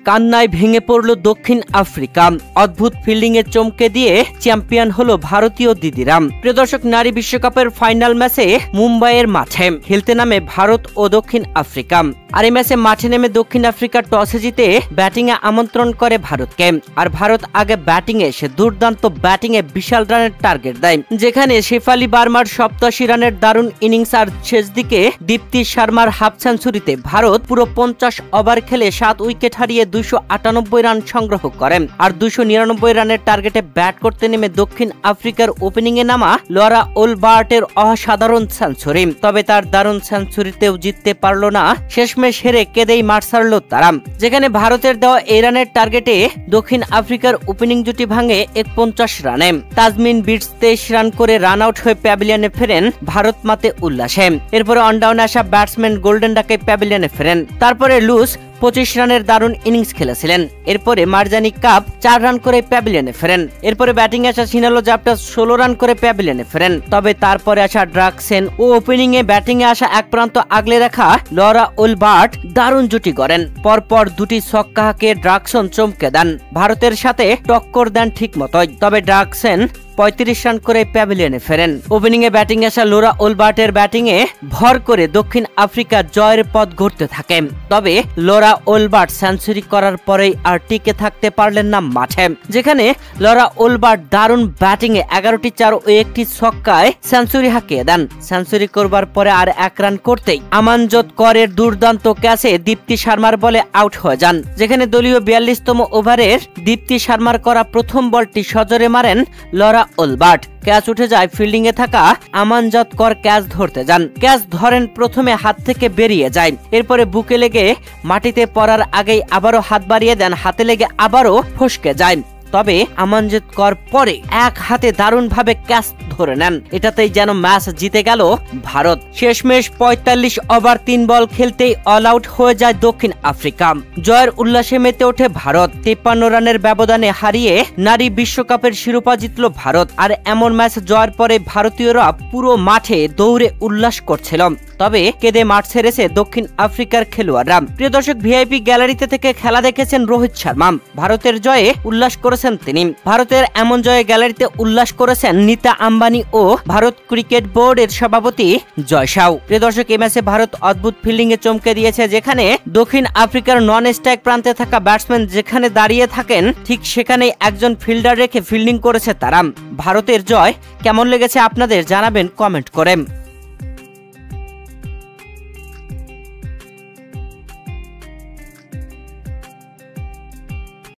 কান্নায় ভেঙে পড়ল দক্ষিণ আফ্রিকা। অদ্ভুত ফিল্ডিংয়ে চমকে দিয়ে চ্যাম্পিয়ন হলো ভারতীয় দিদিরা। প্রিয় দর্শক, নারী বিশ্বকাপের ফাইনাল ম্যাচে মুম্বাইয়ের মাঠে খেলতে নামে ভারত ও দক্ষিণ আফ্রিকা। আর এই ম্যাচে মাঠে নেমে দক্ষিণ আফ্রিকা টসে জিতে ব্যাটিংয়ে আমন্ত্রণ করে ভারতকে। আর ভারত আগে ব্যাটিংয়ে এসে দুর্দান্ত ব্যাটিংয়ে বিশাল রানের টার্গেট দেয়, যেখানে শেফালি বার্মার 87 রানের দারুণ ইনিংস আর শেষ দিকে দীপ্তি শর্মার হাফ সেঞ্চুরিতে ভারত পুরো 50 ওভার খেলে 7 উইকেট হারিয়ে 298 রান সংগ্রহ করে। আর 299 রানের টার্গেটে ব্যাট করতে নেমে দক্ষিণ আফ্রিকার ওপেনিংয়ে নামা লরা ওলবার্টের অসাধারণ সেঞ্চুরি। তবে তার দারুণ সেঞ্চুরিতেও জিততে পারল না, শেষমেশ হেরে কেঁদেই মাঠ ছাড়ল তারা। যেখানে ভারতের দেওয়া এই রানের টার্গেটে দক্ষিণ আফ্রিকার ওপেনিং জুটি ভাঙে 49 রানে। তাজমিন বিটস 23 রান করে রান আউট হয়ে প্যাভিলিয়নে ফেরেন ভারত মাতে উল্লাসে। এরপরে অনডাউনে আসা ব্যাটসম্যান গোল্ডেন ডাকে প্যাভিলিয়নে ফেরেন। তারপরে লুজ 25 রানের দারুণ ইনিংস খেলেছিলেন। এরপরে মারজানি কাপ 4 রান করে প্যাভিলিয়নে ফেরেন। এরপরে ব্যাটিং আসা সিনালো জাপটা 16 রান করে প্যাভিলিয়নে ফেরেন। তবে তারপরে আসা ড্রাকসেন ও ওপেনিং এ ব্যাটিং এ আসা এক প্রান্ত আগলে রাখা লরা ওলবার্ট দারুণ জুটি গড়েন। পরপর দুটি ছক্কা হাঁকিয়ে ড্রাকসন চমকে দেন, ভারতের সাথে টক্কর দেন ঠিক মতোই। তবে ড্রাকসেন 35 রান করে প্যাভিলিয়নে ফেরেন। ওপেনিং এ ব্যাটিং আসা লরা ওলবার্টের ব্যাটিং এ ভর করে দক্ষিণ আফ্রিকা জয়ের পথ ঘুরতে থাকে। তবে লরা ওলবার্ট সেঞ্চুরি করার পরেই আর টিকে থাকতে পারলেন না মাঠে, যেখানে লরা ওলবার্ট দারুণ ব্যাটিং এ 11টি 4 ও একটি ছক্কায় সেঞ্চুরি হাঁকিয়ে দেন। সেঞ্চুরি করবার পরে আর 1 রান করতেই আমানজত করের দুর্দান্ত ক্যাচে দীপ্তি শর্মার বলে আউট হয়ে যান। যেখানে দলীয় 42তম ওভারের দীপ্তি শর্মার করা প্রথম বলটি সজোরে মারেন লরা ওলবার্ট। ক্যাচ উঠে যায়, ফিল্ডিং এ থাকা আমানজত কর ক্যাচ ধরতে যান। ক্যাচ ধরেন, প্রথমে হাত থেকে বেরিয়ে যায়। এরপরে বুকে লেগে মাটিতে পড়ার আগেই আবারও হাত বাড়িয়ে দেন, হাতে লেগে আবারও ফসকে যায়। তবে আমানজত কর পরে এক হাতে দারুণ ভাবে ক্যাচ ধরে নেন। এটাতেই যেন ম্যাচ জিতে গেল ভারত। শেষমেশ 45 ওভার 3 বল খেলতেই অল আউট হয়ে যায় দক্ষিণ আফ্রিকা। জয়ের উল্লাসে মেতে ওঠে ভারত। 53 রানের ব্যবধানে হারিয়ে নারী বিশ্বকাপের শিরোপা জিতল ভারত। আর এমন ম্যাচ জয়ের পরে ভারতীয়রা পুরো মাঠে দৌড়ে উল্লাস করছিল। তবে কেঁদে মাঠ ছেড়েছে দক্ষিণ আফ্রিকার খেলোয়াড়রা। প্রিয় দর্শক, ভিআইপি গ্যালারিতে থেকে খেলা দেখেছেন রোহিত শর্মা। ভারতের জয়ে উল্লাস করেছেন তিনি। ভারতের এমন জয়ে গ্যালারিতে উল্লাস করেছেন নীতা আম্বানি ও ভারত ক্রিকেট বোর্ডের সভাপতি জয় শাহ। প্রিয় দর্শক, এই ম্যাচে ভারত অদ্ভুত ফিল্ডিং এ চমকে দিয়েছে, যেখানে দক্ষিণ আফ্রিকার নন স্ট্রাইক প্রান্তে থাকা ব্যাটসম্যান যেখানে দাঁড়িয়ে থাকেন ঠিক সেখানেই একজন ফিল্ডার রেখে ফিল্ডিং করেছে তারা। ভারতের জয় কেমন লেগেছে আপনাদের জানাবেন কমেন্ট করে।